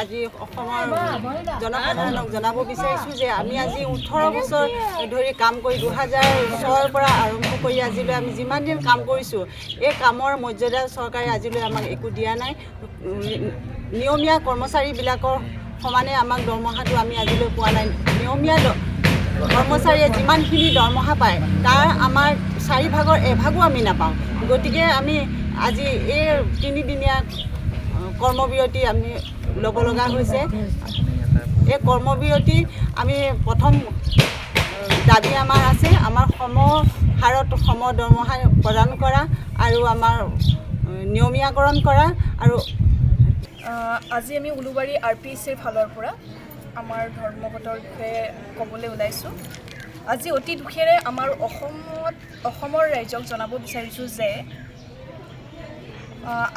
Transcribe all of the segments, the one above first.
আজি অসমৰ জনসাধাৰণক জনাব বিচাৰিছোঁ যে আমি আজি 18 বছৰ ধৰি কাম কৰি 2006ৰ পৰা আৰম্ভ কৰি আজিলৈ আমি যিমান দিন কাম কৰিছোঁ এই কামৰ মৰ্যাদা চৰকাৰে আজিলৈ আমাক একো দিয়া নাই। নিয়মীয়া কৰ্মচাৰীবিলাকৰ সমানে আমাক দৰমহাটো আমি আজিলৈ পোৱা নাই। নিয়মীয়া কৰ্মচাৰীয়ে যিমানখিনি দৰমহা পায় তাৰ আমাৰ 4 ভাগৰ 1 ভাগো আমি নাপাওঁ। গতিকে আমি আজি এই 3দিনীয়া কৰ্মবিৰতি আমি ল'ব লগা হৈছে। এই কৰ্মবিৰতি আমি প্ৰথম দাবী আমাৰ আছে আমাৰ সম হাৰত সম দৰমহা প্ৰদান কৰা আৰু আমাৰ নিয়মীয়াকৰণ কৰা। আৰু আজি আমি উলুবাৰী RPCৰ ফালৰ পৰা আমাৰ ধৰ্মঘটৰ বিষয়ে ক'বলৈ ওলাইছোঁ। আজি অতি দুখেৰে আমাৰ অসমৰ ৰাইজক জনাব বিচাৰিছোঁ যে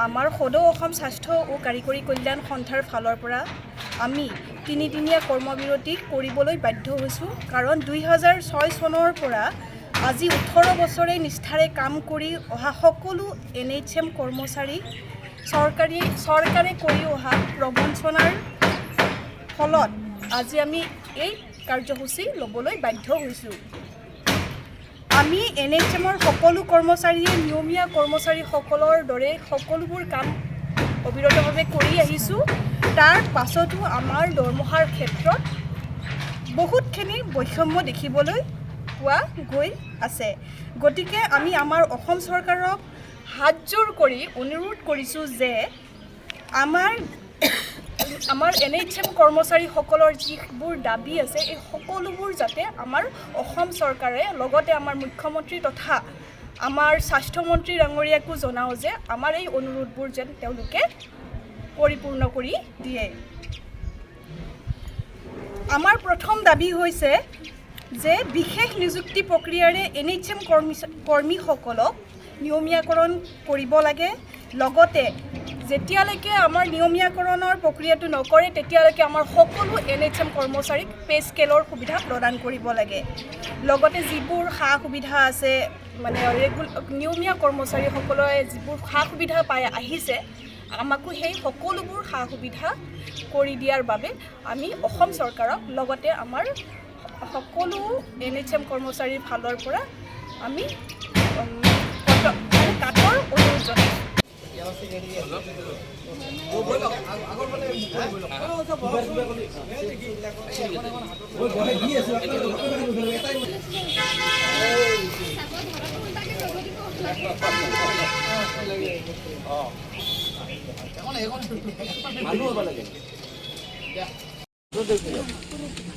আমাৰ সদৌ অসম স্বাস্থ্য ও কাৰিকৰী কল্যাণ সন্থাৰ ফালৰ পৰা আমি 3দিনীয়া কৰ্মবিৰতি কৰিবলৈ বাধ্য হৈছোঁ। কাৰণ 2006 চনৰ পৰা আজি 18 বছৰে নিষ্ঠাৰে কাম কৰি অহা সকলো NHM কৰ্মচাৰী চৰকাৰে কৰি অহা প্ৰবঞ্চনাৰ ফলত আজি আমি এই কাৰ্যসূচী ল'বলৈ বাধ্য হৈছোঁ। আমি NHMৰ সকলো কৰ্মচাৰীয়ে নিয়মীয়া কৰ্মচাৰীসকলৰ দৰে সকলোবোৰ কাম অবিৰতভাৱে কৰি আহিছোঁ। তাৰ পাছতো আমাৰ দৰমহাৰ ক্ষেত্ৰত বহুতখিনি বৈষম্য দেখিবলৈ পোৱা গৈ আছে। গতিকে আমি আমাৰ অসম চৰকাৰক হাতজোৰ কৰি অনুৰোধ কৰিছোঁ যে আমাৰ NHM কৰ্মচাৰীসকলৰ যিবোৰ দাবী আছে এই সকলোবোৰ যাতে আমাৰ অসম চৰকাৰে লগতে আমাৰ মুখ্যমন্ত্ৰী তথা আমাৰ স্বাস্থ্যমন্ত্ৰী ডাঙৰীয়াকো জনাওঁ যে আমাৰ এই অনুৰোধবোৰ যেন তেওঁলোকে পৰিপূৰ্ণ কৰি দিয়ে। আমাৰ প্ৰথম দাবী হৈছে যে বিশেষ নিযুক্তি প্ৰক্ৰিয়াৰে NHM কৰ্মীসকলক নিয়মীয়াকৰণ কৰিব লাগে। লগতে যেতিয়ালৈকে আমাৰ নিয়মীয়াকৰণৰ প্ৰক্ৰিয়াটো নকৰে তেতিয়ালৈকে আমাৰ সকলো NHM কৰ্মচাৰীক পে স্কেলৰ সুবিধা প্ৰদান কৰিব লাগে। লগতে যিবোৰ সা সুবিধা আছে মানে নিয়মীয়া কৰ্মচাৰীসকলে যিবোৰ সা সুবিধা পাই আহিছে আমাকো সেই সকলোবোৰ সা সুবিধা কৰি দিয়াৰ বাবে আমি অসম চৰকাৰক লগতে আমাৰ সকলো NHM কৰ্মচাৰীৰ ফালৰ পৰা আমি কাঠৰ অনুৰোধ জনাইছোঁ।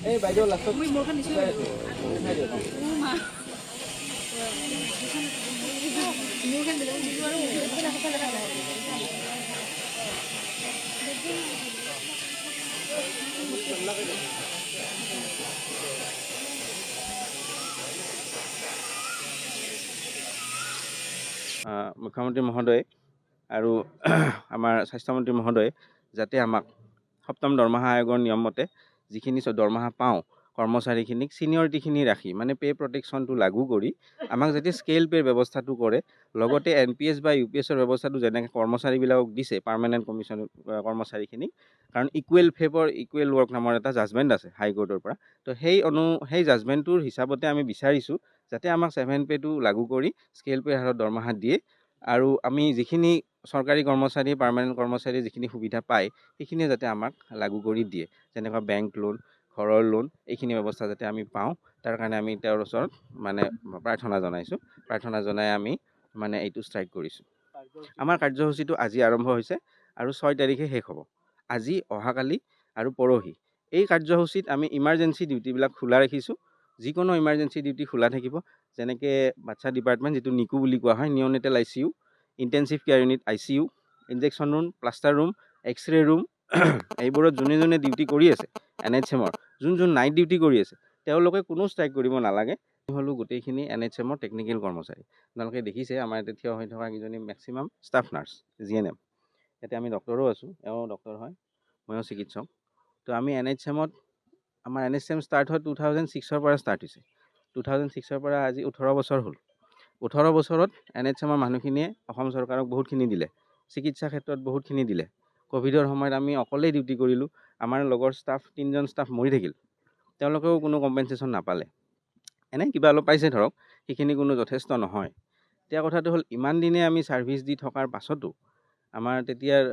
এই বাইদেউ লাষ্টত মুখ্যমন্ত্ৰী মহোদয় আৰু আমাৰ স্বাস্থ্যমন্ত্ৰী মহোদয়ে যাতে আমাক সপ্তম দৰমহা আয়োগৰ নিয়ম মতে যিখিনি দৰমহা পাওঁ কৰ্মচাৰীখিনিক ছিনিয়ৰিটিখিনি ৰাখি মানে পে' প্ৰটেকশ্যনটো লাগু কৰি আমাক যাতে স্কেল পে'ৰ ব্যৱস্থাটো কৰে। লগতে NPS বা UPSৰ ব্যৱস্থাটো যেনেকৈ কৰ্মচাৰীবিলাকক দিছে পাৰ্মানেণ্ট কমিশ্যন কৰ্মচাৰীখিনিক, কাৰণ ইকুৱেল ফেভৰ ইকুৱেল ৱৰ্ক নামৰ এটা জাজমেণ্ট আছে হাইকোৰ্টৰ পৰা। তো সেই জাজমেণ্টটোৰ হিচাপতে আমি বিচাৰিছোঁ যাতে আমাক 7 পে'টো লাগু কৰি স্কেল পে'ৰ হাৰত দৰমহা দিয়ে। আৰু আমি যিখিনি চৰকাৰী কৰ্মচাৰী পাৰ্মানেণ্ট কৰ্মচাৰী যিখিনি সুবিধা পায় সেইখিনিয়ে যাতে আমাক লাগু কৰি দিয়ে, যেনেকুৱা বেংক লোন, ঘৰৰ লোন, এইখিনি ব্যৱস্থা যাতে আমি পাওঁ তাৰ কাৰণে আমি তেওঁৰ ওচৰত মানে প্ৰাৰ্থনা জনাইছোঁ। প্ৰাৰ্থনা জনাই আমি মানে এইটো ষ্ট্ৰাইক কৰিছোঁ। আমাৰ কাৰ্যসূচীটো আজি আৰম্ভ হৈছে আৰু 6 তাৰিখে শেষ হ'ব। আজি অহাকালি আৰু পৰহি এই কাৰ্যসূচীত আমি ইমাৰ্জেঞ্চি ডিউটিবিলাক খোলা ৰাখিছোঁ। যিকোনো ইমাৰ্জেঞ্চি ডিউটি খোলা থাকিব, যেনেকৈ বাচ্ছা ডিপাৰ্টমেণ্ট যিটো নিকু বুলি কোৱা হয়, neonatal ICU, intensive care unit ICU, injection room, plaster room, X-ray room, এইবোৰত যোনে যোনে ডিউটি কৰি আছে NHM-ৰ যোন নাইট ডিউটি কৰি আছে তেওঁলোকে কোনো ষ্ট্ৰাইক কৰিব নালাগে। হ'লো গোটেইখিনি NHM-ৰ টেকনিকেল কৰ্মচাৰী। আপোনালোকে দেখিছে আমাৰ ইয়াতে থিয় হৈ থকা কেইজনী মেক্সিমাম ষ্টাফ নাৰ্ছ GNM। ইয়াতে আমি ডক্টৰো আছোঁ, এওঁ ডক্টৰ হয়, ময়ো চিকিৎসক। তো আমি NHM-ত আমাৰ NHM ষ্টাৰ্ট হয় 2006-ৰ পৰা ষ্টাৰ্ট হৈছে। 2006-ৰ পৰা আজি 18 বছৰ হ'ল। 18 বছৰত NHM-ৰ মানুহখিনিয়ে অসম চৰকাৰক বহুতখিনি দিলে, চিকিৎসা ক্ষেত্ৰত বহুতখিনি দিলে। ক'ভিডৰ সময়ত আমি অকলেই ডিউটি কৰিলোঁ, আমাৰ লগৰ ষ্টাফ 3জন ষ্টাফ মৰি থাকিল, তেওঁলোকেও কোনো কম্পেনচেশ্যন নাপালে। এনে কিবা অলপ পাইছে ধৰক, সেইখিনি কোনো যথেষ্ট নহয়। এতিয়া কথাটো হ'ল ইমান দিনে আমি ছাৰ্ভিচ দি থকাৰ পাছতো আমাৰ তেতিয়াৰ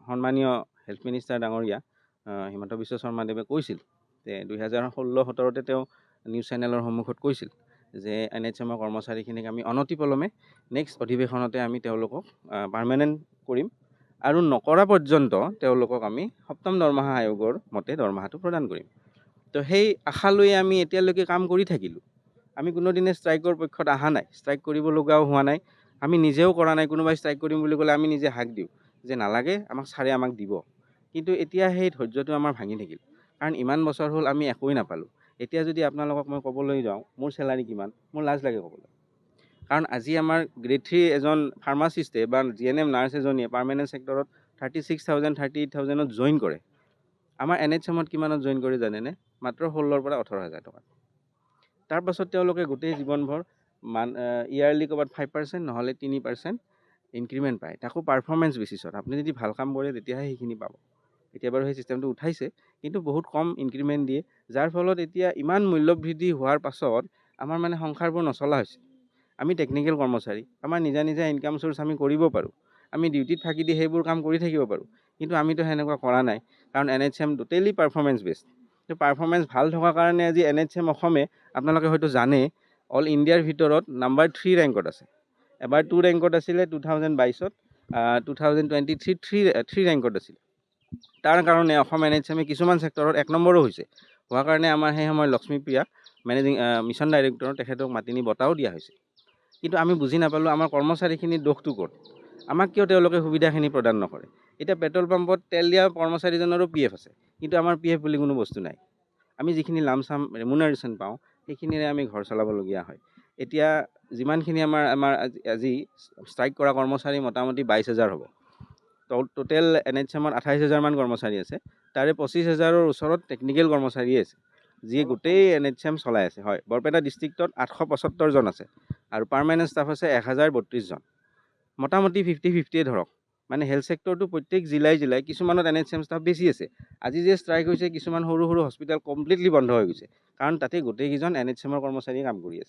সন্মানীয় হেল্থ মিনিষ্টাৰ ডাঙৰীয়া হিমন্ত বিশ্ব শৰ্মাদেৱে কৈছিল যে 2016-17তে তেওঁ নিউজ চেনেলৰ সন্মুখত কৈছিল যে NHM-ৰ কৰ্মচাৰীখিনিক আমি অনতিপলমে নেক্সট অধিৱেশনতে আমি তেওঁলোকক পাৰ্মানেণ্ট কৰিম আৰু নকৰা পৰ্যন্ত তেওঁলোকক আমি সপ্তম দৰমহা আয়োগৰ মতে দৰমহাটো প্ৰদান কৰিম। তো সেই আশা লৈ আমি এতিয়ালৈকে কাম কৰি থাকিলোঁ। আমি কোনোদিনে ষ্ট্ৰাইকৰ পক্ষত অহা নাই, ষ্ট্ৰাইক কৰিব লগাও হোৱা নাই, আমি নিজেও কৰা নাই। কোনোবাই ষ্ট্ৰাইক কৰিম বুলি ক'লে আমি নিজে হাক দিওঁ যে নালাগে, ছাৰে আমাক দিব। কিন্তু এতিয়া সেই ধৈৰ্যটো আমাৰ ভাঙি থাকিল, কাৰণ ইমান বছৰ হ'ল আমি একোৱেই নাপালোঁ। এতিয়া যদি আপোনালোকক মই ক'বলৈ যাওঁ মোৰ চেলাৰী কিমান, মোৰ লাজ লাগে ক'বলৈ। কাৰণ আজি আমাৰ গ্ৰেড 3 এজন ফাৰ্মাচিষ্টে বা GNM নাৰ্ছ এজনীয়ে পাৰ্মানেণ্ট ছেক্টৰত 36,000 38,000ত জইন কৰে। আমাৰ NHM-ত কিমানত জইন কৰে জানেনে? মাত্ৰ 16,000 পৰা 18,000 টকা। তাৰপাছত তেওঁলোকে গোটেই জীৱনভৰ ইয়াৰলি ক'ৰবাত 5% নহ'লে 3% ইনক্ৰিমেণ্ট পায়, তাকো পাৰফৰ্মেঞ্চ বেচিছত। আপুনি যদি ভাল কাম কৰে তেতিয়াহে সেইখিনি পাব। এতিয়া বাৰু সেই ছিষ্টেমটো উঠাইছে, কিন্তু বহুত কম ইনক্ৰিমেণ্ট দিয়ে, যাৰ ফলত এতিয়া ইমান মূল্যবৃদ্ধি হোৱাৰ পাছত আমাৰ মানে সংসাৰবোৰ নচলা হৈছে। আমি টেকনিকেল কৰ্মচাৰী, আমাৰ নিজা ইনকাম চ'ৰ্চ আমি কৰিব পাৰোঁ, আমি ডিউটিত থাকি দি সেইবোৰ কাম কৰি থাকিব পাৰোঁ, কিন্তু আমিতো সেনেকুৱা কৰা নাই, কাৰণ NHM টোটেলি পাৰফৰ্মেঞ্চ বেছড। তো পাৰফৰ্মেঞ্চ ভাল থকাৰ কাৰণে আজি NHM অসমে আপোনালোকে হয়তো জানে অল ইণ্ডিয়াৰ ভিতৰত নাম্বাৰ 3 ৰেংকত আছে। এবাৰ 2 ৰেংকত আছিলে 2022-ত, 2023 3 ৰেংকত আছিলে। তাৰ কাৰণে অসম NHM কিছুমান ছেক্টৰত 1 নম্বৰো হৈছে। হোৱাৰ কাৰণে আমাৰ সেই সময়ত লক্ষ্মীপ্ৰিয়া মিছন ডাইৰেক্টৰ তেখেতক মাতি নি বঁটাও দিয়া হৈছে। কিন্তু আমি বুজি নাপালোঁ আমাৰ কৰ্মচাৰীখিনিৰ দোষটো ক'ত, আমাক কিয় তেওঁলোকে সুবিধাখিনি প্ৰদান নকৰে। এতিয়া পেট্ৰল পাম্পত তেল দিয়া কৰ্মচাৰীজনৰো PF আছে, কিন্তু আমাৰ PF বুলি কোনো বস্তু নাই। আমি যিখিনি লামচাম ৰেমুনাৰেশ্যন পাওঁ সেইখিনিৰে আমি ঘৰ চলাবলগীয়া হয়। এতিয়া যিমানখিনি আমাৰ আজি ষ্ট্ৰাইক কৰা কৰ্মচাৰী মোটামুটি 22,000 হ'ব। টোটেল NHM-ত 28,000মান কৰ্মচাৰী আছে, তাৰে 25,000ৰ ওচৰত টেকনিকেল কৰ্মচাৰীয়ে আছে, যিয়ে গোটেই NHM চলাই আছে। হয়, বৰপেটা ডিষ্ট্ৰিক্টত 875জন আছে আৰু পাৰ্মানেণ্ট ষ্টাফ আছে 1032জন। মোটামুটি 50-50 ধৰক, মানে হেল্থ ছেক্টৰটো প্ৰত্যেক জিলাই কিছুমানত NHM ষ্টাফ বেছি আছে। আজি যে ষ্ট্ৰাইক হৈছে কিছুমান সৰু হস্পিটেল কমপ্লিটলি বন্ধ হৈ গৈছে, কাৰণ তাতে গোটেইকেইজন NHM-ৰ কৰ্মচাৰীয়ে কাম কৰি আছে।